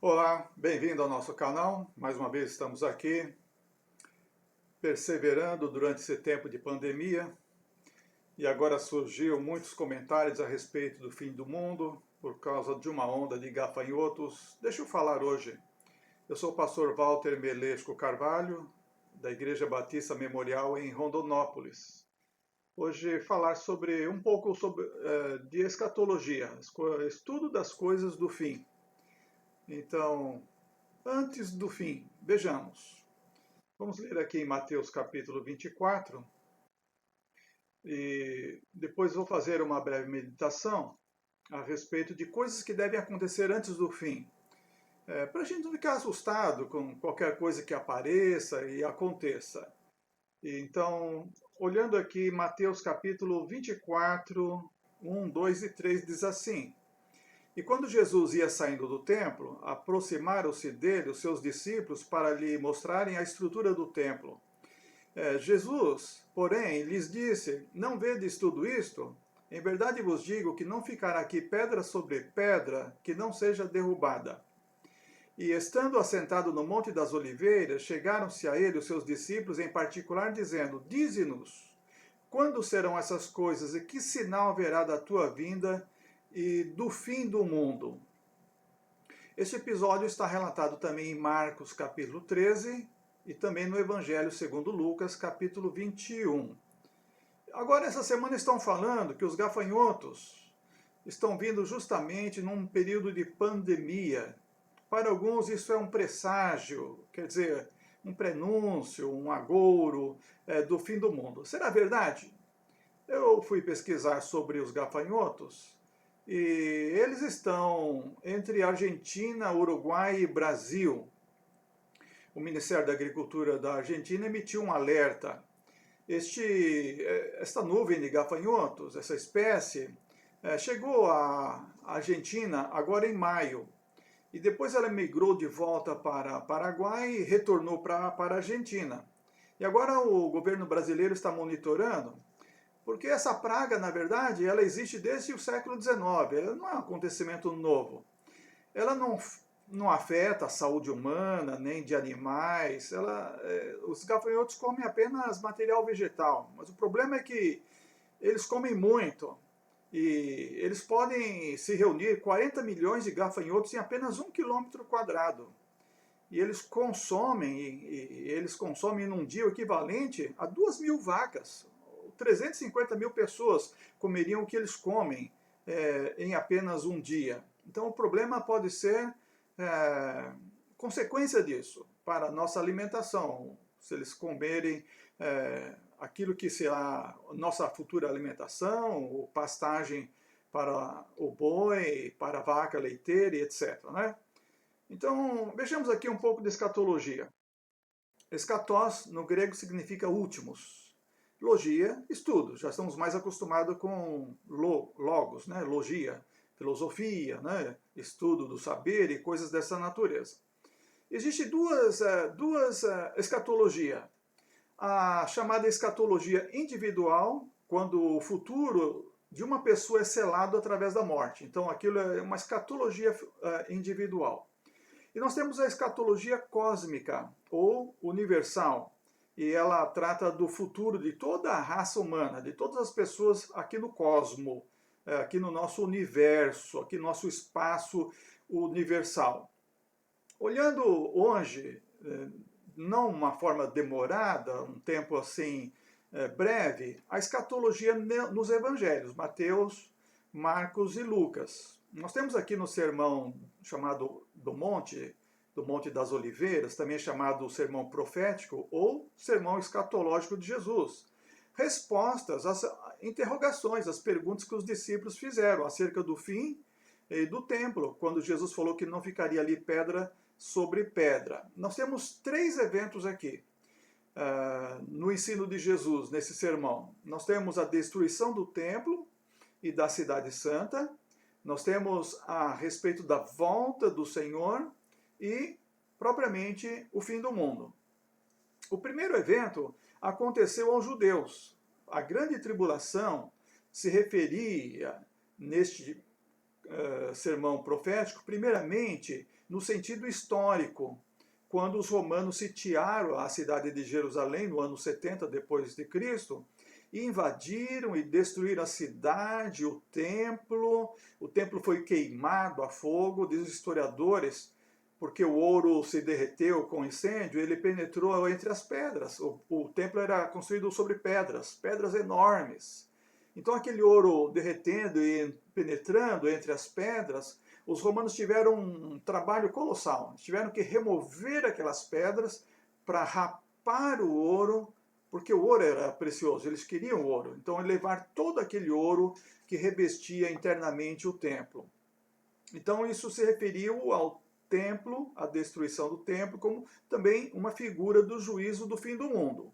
Olá, bem-vindo ao nosso canal. Mais uma vez estamos aqui, perseverando durante esse tempo de pandemia. E agora surgiu muitos comentários a respeito do fim do mundo, por causa de uma onda de gafanhotos. Deixa eu falar hoje. Eu sou o pastor Walter Melesco Carvalho, da Igreja Batista Memorial em Rondonópolis. Hoje falar sobre um pouco de escatologia, estudo das coisas do fim. Então, antes do fim, vejamos. Vamos ler aqui em Mateus capítulo 24 e depois vou fazer uma breve meditação a respeito de coisas que devem acontecer antes do fim. Para a gente não ficar assustado com qualquer coisa que apareça e aconteça. Então, olhando aqui Mateus capítulo 24, 1, 2 e 3 diz assim: E quando Jesus ia saindo do templo, aproximaram-se dele os seus discípulos para lhe mostrarem a estrutura do templo. Jesus, porém, lhes disse: Não vedes tudo isto? Em verdade vos digo que não ficará aqui pedra sobre pedra que não seja derrubada. E estando assentado no Monte das Oliveiras, chegaram-se a ele os seus discípulos em particular, dizendo: Dize-nos, quando serão essas coisas e que sinal haverá da tua vinda e do fim do mundo? Este episódio está relatado também em Marcos capítulo 13 e também no Evangelho segundo Lucas capítulo 21. Agora, essa semana estão falando que os gafanhotos estão vindo justamente num período de pandemia. Para alguns isso é um presságio, quer dizer, um prenúncio, um agouro do fim do mundo. Será verdade? Eu fui pesquisar sobre os gafanhotos e eles estão entre Argentina, Uruguai e Brasil. O Ministério da Agricultura da Argentina emitiu um alerta. Esta nuvem de gafanhotos, essa espécie, chegou à Argentina agora em maio. E depois ela migrou de volta para Paraguai e retornou para a Argentina. E agora o governo brasileiro está monitorando, porque essa praga, na verdade, ela existe desde o século XIX, ela não é um acontecimento novo. Ela não afeta a saúde humana, nem de animais, os gafanhotos comem apenas material vegetal, mas o problema é que eles comem muito, e eles podem se reunir 40 milhões de gafanhotos em apenas 1 km². E eles consomem num dia o equivalente a 2.000 vacas. 350 mil pessoas comeriam o que eles comem em apenas um dia. Então o problema pode ser consequência disso para a nossa alimentação. Se eles comerem aquilo que será nossa futura alimentação, ou pastagem para o boi, para a vaca leiteira e etc. Né? Então, vejamos aqui um pouco de escatologia. Escatós, no grego, significa últimos. Logia, estudo. Já estamos mais acostumados com logos, né? Logia, filosofia, né? Estudo do saber e coisas dessa natureza. Existem duas escatologias. A chamada escatologia individual, quando o futuro de uma pessoa é selado através da morte. Então, aquilo é uma escatologia individual. E nós temos a escatologia cósmica, ou universal, e ela trata do futuro de toda a raça humana, de todas as pessoas aqui no cosmo, aqui no nosso universo, aqui no nosso espaço universal. Olhando hoje, não uma forma demorada, um tempo assim breve, a escatologia nos evangelhos, Mateus, Marcos e Lucas. Nós temos aqui no sermão chamado do Monte das Oliveiras, também chamado Sermão Profético ou Sermão Escatológico de Jesus, respostas às interrogações, às perguntas que os discípulos fizeram acerca do fim do templo, quando Jesus falou que não ficaria ali pedra sobre pedra. Nós temos 3 eventos aqui no ensino de Jesus, nesse sermão. Nós temos a destruição do templo e da cidade santa, nós temos a respeito da volta do Senhor e, propriamente, o fim do mundo. O primeiro evento aconteceu aos judeus. A grande tribulação se referia, neste sermão profético, primeiramente no sentido histórico, quando os romanos sitiaram a cidade de Jerusalém no ano 70 depois de Cristo, e invadiram e destruíram a cidade, o templo foi queimado a fogo, diz os historiadores, porque o ouro se derreteu com incêndio, ele penetrou entre as pedras. O templo era construído sobre pedras, pedras enormes. Então aquele ouro derretendo e penetrando entre as pedras, os romanos tiveram um trabalho colossal. Tiveram que remover aquelas pedras para rapar o ouro, porque o ouro era precioso, eles queriam ouro. Então levar todo aquele ouro que revestia internamente o templo. Então isso se referiu ao templo, à destruição do templo, como também uma figura do juízo do fim do mundo.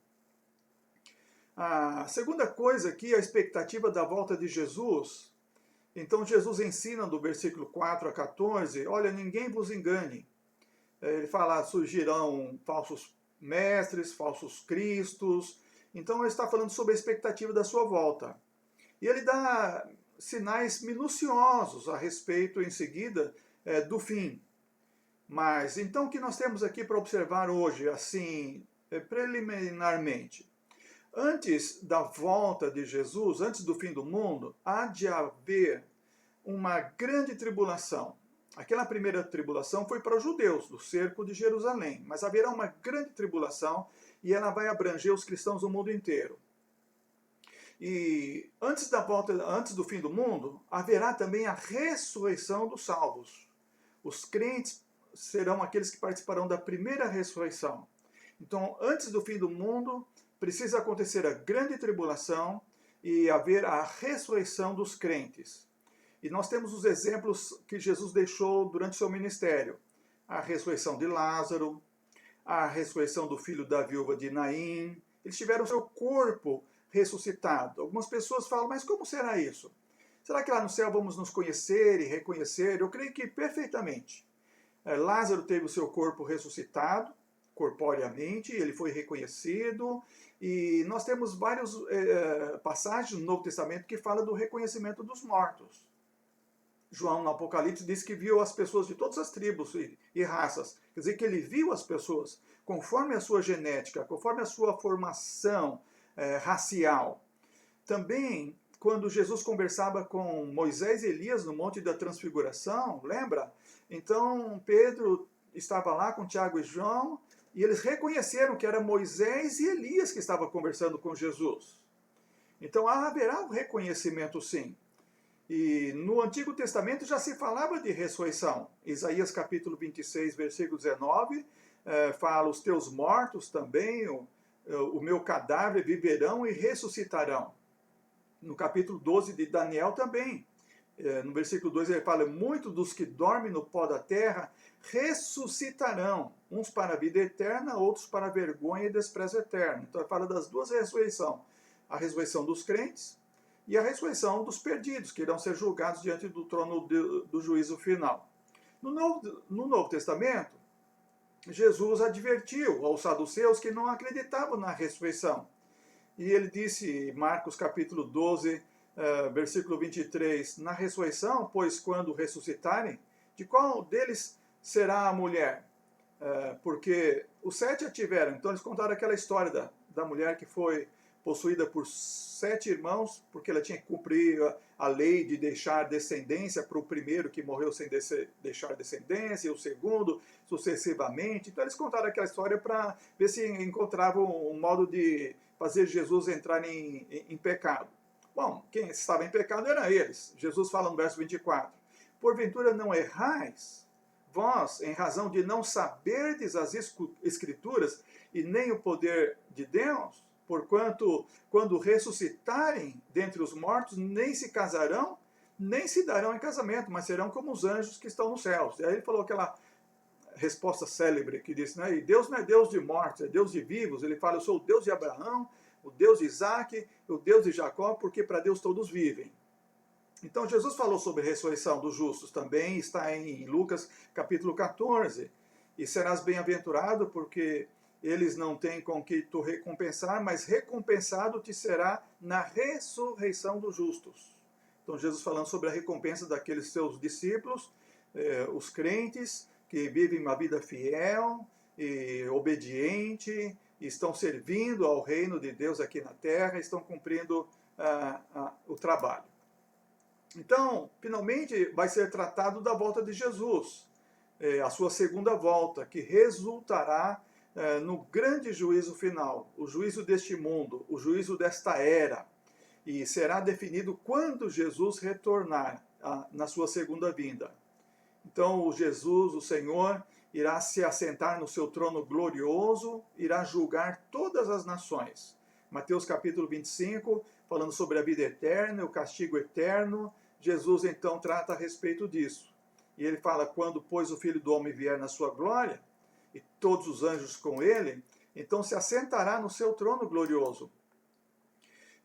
A segunda coisa aqui, a expectativa da volta de Jesus. Então Jesus ensina do versículo 4 a 14, olha, ninguém vos engane. Ele fala, surgirão falsos mestres, falsos cristos. Então ele está falando sobre a expectativa da sua volta. E ele dá sinais minuciosos a respeito, em seguida, do fim. Mas, então, o que nós temos aqui para observar hoje, assim, preliminarmente? Antes da volta de Jesus, antes do fim do mundo, há de haver uma grande tribulação. Aquela primeira tribulação foi para os judeus, do cerco de Jerusalém. Mas haverá uma grande tribulação e ela vai abranger os cristãos do mundo inteiro. E antes da volta, antes do fim do mundo, haverá também a ressurreição dos salvos. Os crentes serão aqueles que participarão da primeira ressurreição. Então, antes do fim do mundo, precisa acontecer a grande tribulação e haver a ressurreição dos crentes. E nós temos os exemplos que Jesus deixou durante o seu ministério. A ressurreição de Lázaro, a ressurreição do filho da viúva de Naim. Eles tiveram seu corpo ressuscitado. Algumas pessoas falam, mas como será isso? Será que lá no céu vamos nos conhecer e reconhecer? Eu creio que perfeitamente. Lázaro teve o seu corpo ressuscitado, corporeamente, ele foi reconhecido, e nós temos várias passagens no Novo Testamento que falam do reconhecimento dos mortos. João, no Apocalipse, diz que viu as pessoas de todas as tribos e raças. Quer dizer que ele viu as pessoas conforme a sua genética, conforme a sua formação racial. Também, quando Jesus conversava com Moisés e Elias no Monte da Transfiguração, lembra? Então, Pedro estava lá com Tiago e João, e eles reconheceram que era Moisés e Elias que estavam conversando com Jesus. Então, haverá um reconhecimento, sim. E no Antigo Testamento já se falava de ressurreição. Isaías capítulo 26, versículo 19, fala, os teus mortos também, o meu cadáver viverão e ressuscitarão. No capítulo 12 de Daniel também, no versículo 2 ele fala, muitos dos que dormem no pó da terra ressuscitarão, uns para a vida eterna, outros para a vergonha e desprezo eterno. Então ele fala das duas ressurreições, a ressurreição dos crentes e a ressurreição dos perdidos, que irão ser julgados diante do trono do juízo final. No Novo Testamento, Jesus advertiu aos saduceus que não acreditavam na ressurreição. E ele disse, Marcos capítulo 12, versículo 23, na ressurreição, pois quando ressuscitarem, de qual deles será a mulher? Porque os 7 a tiveram. Então eles contaram aquela história da mulher que foi possuída por 7 irmãos, porque ela tinha que cumprir a lei de deixar descendência para o primeiro que morreu sem deixar descendência, e o segundo sucessivamente. Então eles contaram aquela história para ver se encontravam um modo de fazer Jesus entrar em pecado. Bom, quem estava em pecado eram eles. Jesus fala no verso 24, porventura não errais, vós, em razão de não saberdes as Escrituras e nem o poder de Deus? Porquanto, quando ressuscitarem dentre os mortos, nem se casarão, nem se darão em casamento, mas serão como os anjos que estão nos céus. E aí ele falou aquela resposta célebre que disse, né? E Deus não é Deus de mortos, é Deus de vivos. Ele fala, eu sou o Deus de Abraão, o Deus de Isaac, o Deus de Jacó, porque para Deus todos vivem. Então Jesus falou sobre a ressurreição dos justos também, está em Lucas capítulo 14. E serás bem-aventurado, porque eles não têm com que tu recompensar, mas recompensado te será na ressurreição dos justos. Então Jesus falando sobre a recompensa daqueles seus discípulos, os crentes que vivem uma vida fiel e obediente, e estão servindo ao reino de Deus aqui na terra, estão cumprindo o trabalho. Então, finalmente, vai ser tratado da volta de Jesus, a sua segunda volta, que resultará no grande juízo final, o juízo deste mundo, o juízo desta era, e será definido quando Jesus retornar na sua segunda vinda. Então, o Jesus, o Senhor, irá se assentar no seu trono glorioso, irá julgar todas as nações. Mateus capítulo 25, falando sobre a vida eterna, o castigo eterno, Jesus então trata a respeito disso. E ele fala, quando, pois, o Filho do Homem vier na sua glória, e todos os anjos com ele, então se assentará no seu trono glorioso.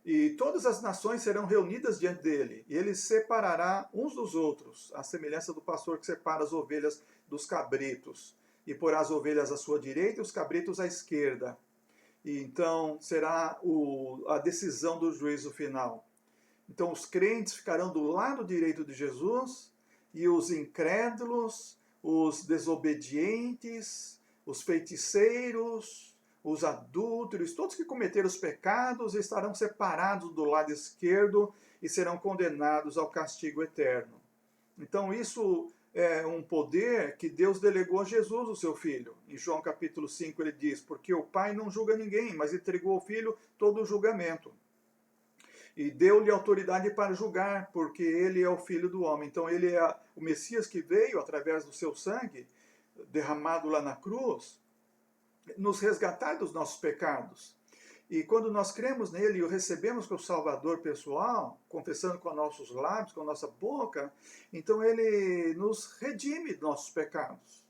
E todas as nações serão reunidas diante dele, e ele separará uns dos outros, à semelhança do pastor que separa as ovelhas dos cabritos, e porá as ovelhas à sua direita e os cabritos à esquerda. E então será a decisão do juízo final. Então os crentes ficarão do lado direito de Jesus, e os incrédulos, os desobedientes, os feiticeiros, os adúlteros, todos que cometeram os pecados estarão separados do lado esquerdo e serão condenados ao castigo eterno. Então isso é um poder que Deus delegou a Jesus, o seu Filho. Em João capítulo 5 ele diz, porque o Pai não julga ninguém, mas entregou ao Filho todo o julgamento. E deu-lhe autoridade para julgar, porque ele é o Filho do homem. Então ele é o Messias que veio através do seu sangue, derramado lá na cruz, nos resgatar dos nossos pecados. E quando nós cremos nele e o recebemos como Salvador pessoal, confessando com nossos lábios, com a nossa boca, então ele nos redime dos nossos pecados.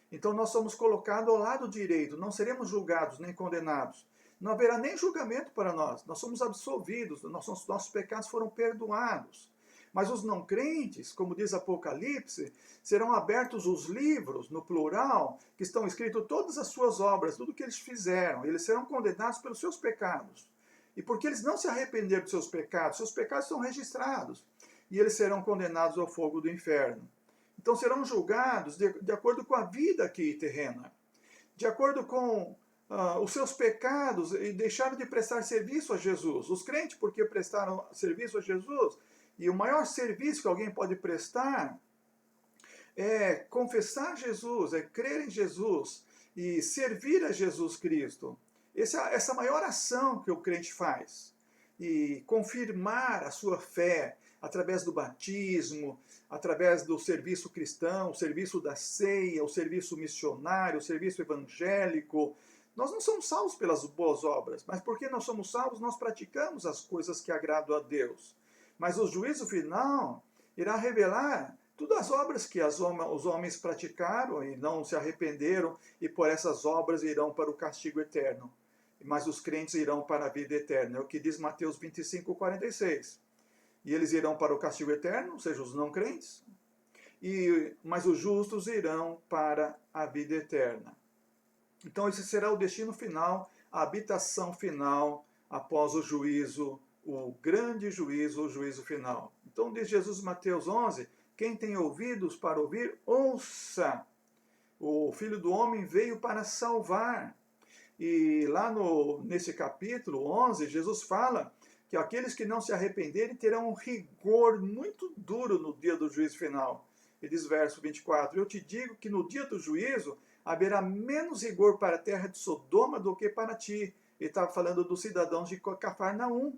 Então nós somos colocados ao lado direito, não seremos julgados nem condenados. Não haverá nem julgamento para nós, nós somos absolvidos, nossos pecados foram perdoados. Mas os não crentes, como diz Apocalipse, serão abertos os livros, no plural, que estão escritos todas as suas obras, tudo o que eles fizeram. Eles serão condenados pelos seus pecados. E porque eles não se arrependeram dos seus pecados são registrados. E eles serão condenados ao fogo do inferno. Então serão julgados de acordo com a vida aqui terrena. De acordo com os seus pecados e deixaram de prestar serviço a Jesus. Os crentes, porque prestaram serviço a Jesus. E o maior serviço que alguém pode prestar é confessar Jesus, é crer em Jesus e servir a Jesus Cristo. Essa maior ação que o crente faz. E confirmar a sua fé através do batismo, através do serviço cristão, o serviço da ceia, o serviço missionário, o serviço evangélico. Nós não somos salvos pelas boas obras, mas porque nós somos salvos, nós praticamos as coisas que agradam a Deus. Mas o juízo final irá revelar todas as obras que os homens praticaram e não se arrependeram, e por essas obras irão para o castigo eterno. Mas os crentes irão para a vida eterna. É o que diz Mateus 25, 46. E eles irão para o castigo eterno, ou seja, os não crentes, mas os justos irão para a vida eterna. Então esse será o destino final, a habitação final após o juízo, o grande juízo, o juízo final. Então diz Jesus em Mateus 11, quem tem ouvidos para ouvir, ouça. O Filho do Homem veio para salvar. E lá nesse capítulo 11, Jesus fala que aqueles que não se arrependerem terão um rigor muito duro no dia do juízo final. Ele diz verso 24, eu te digo que no dia do juízo haverá menos rigor para a terra de Sodoma do que para ti. Ele estava falando dos cidadãos de Cafarnaum.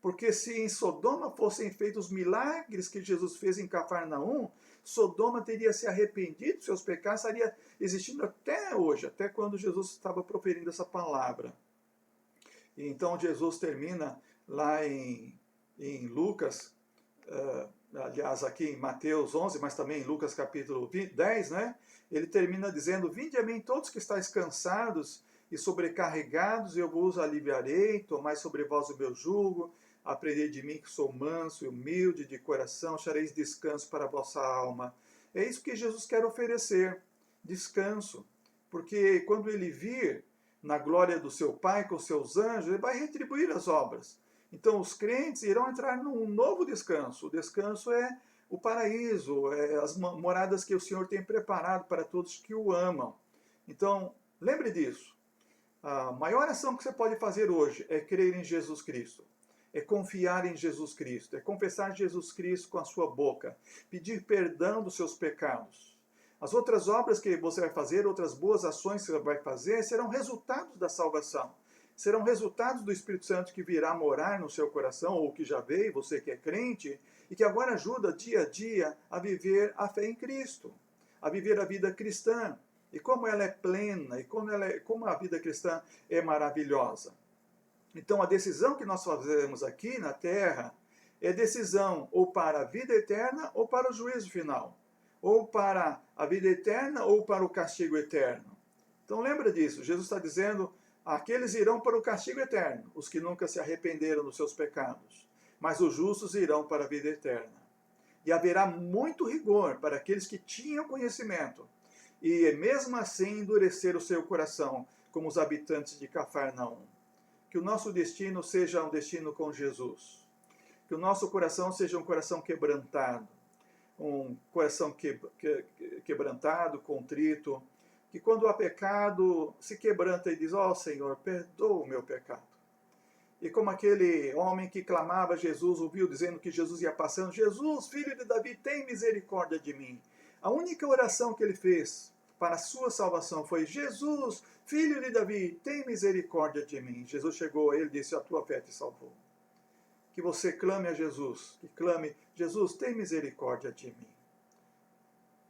Porque se em Sodoma fossem feitos os milagres que Jesus fez em Cafarnaum, Sodoma teria se arrependido dos seus pecados, estaria existindo até hoje, até quando Jesus estava proferindo essa palavra. E então Jesus termina lá em Lucas, aliás aqui em Mateus 11, mas também em Lucas capítulo 10, né? Ele termina dizendo, vinde a mim todos que estáis cansados e sobrecarregados, e eu vos aliviarei, tomai sobre vós o meu jugo, aprendei de mim que sou manso e humilde de coração, achareis descanso para a vossa alma. É isso que Jesus quer oferecer, descanso. Porque quando ele vir na glória do seu Pai com seus anjos, ele vai retribuir as obras. Então os crentes irão entrar num novo descanso. O descanso é o paraíso, é as moradas que o Senhor tem preparado para todos que o amam. Então, lembre disso. A maior ação que você pode fazer hoje é crer em Jesus Cristo. É confiar em Jesus Cristo, é confessar Jesus Cristo com a sua boca, pedir perdão dos seus pecados. As outras obras que você vai fazer, outras boas ações que você vai fazer, serão resultados da salvação. Serão resultados do Espírito Santo que virá morar no seu coração, ou que já veio, você que é crente, e que agora ajuda dia a dia a viver a fé em Cristo, a viver a vida cristã. E como ela é plena, e como a vida cristã é maravilhosa. Então, a decisão que nós fazemos aqui na terra é decisão ou para a vida eterna ou para o juízo final. Ou para a vida eterna ou para o castigo eterno. Então, lembra disso. Jesus está dizendo, aqueles irão para o castigo eterno, os que nunca se arrependeram dos seus pecados. Mas os justos irão para a vida eterna. E haverá muito rigor para aqueles que tinham conhecimento. E mesmo assim endurecer o seu coração, como os habitantes de Cafarnaum. Que o nosso destino seja um destino com Jesus. Que o nosso coração seja um coração quebrantado. Um coração quebrantado, contrito. Que quando há pecado, se quebranta e diz, ó Senhor, perdoa o meu pecado. E como aquele homem que clamava a Jesus, ouviu dizendo que Jesus ia passando, Jesus, filho de Davi, tem misericórdia de mim. A única oração que ele fez para a sua salvação foi, Jesus, filho de Davi, tem misericórdia de mim. Jesus chegou a ele e disse, a tua fé te salvou. Que você clame a Jesus, que clame, Jesus, tem misericórdia de mim.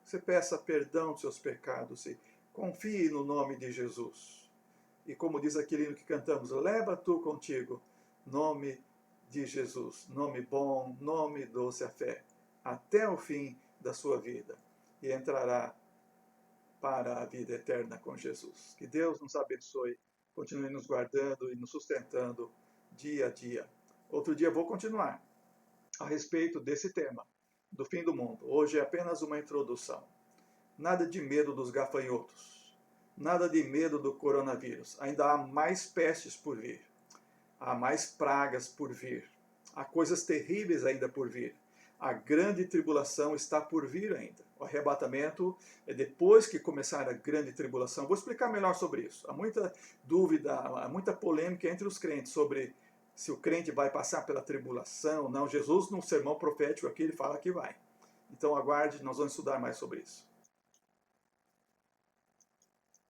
Você peça perdão dos seus pecados e confie no nome de Jesus. E como diz aquele hino que cantamos, leva tu contigo, nome de Jesus, nome bom, nome doce a fé, até o fim da sua vida. E entrará para a vida eterna com Jesus. Que Deus nos abençoe, continue nos guardando e nos sustentando dia a dia. Outro dia vou continuar a respeito desse tema, do fim do mundo. Hoje é apenas uma introdução. Nada de medo dos gafanhotos, nada de medo do coronavírus. Ainda há mais pestes por vir, há mais pragas por vir, há coisas terríveis ainda por vir. A grande tribulação está por vir ainda. O arrebatamento é depois que começar a grande tribulação. Vou explicar melhor sobre isso. Há muita dúvida, há muita polêmica entre os crentes sobre se o crente vai passar pela tribulação. Não, Jesus no sermão profético aqui ele fala que vai. Então aguarde, nós vamos estudar mais sobre isso.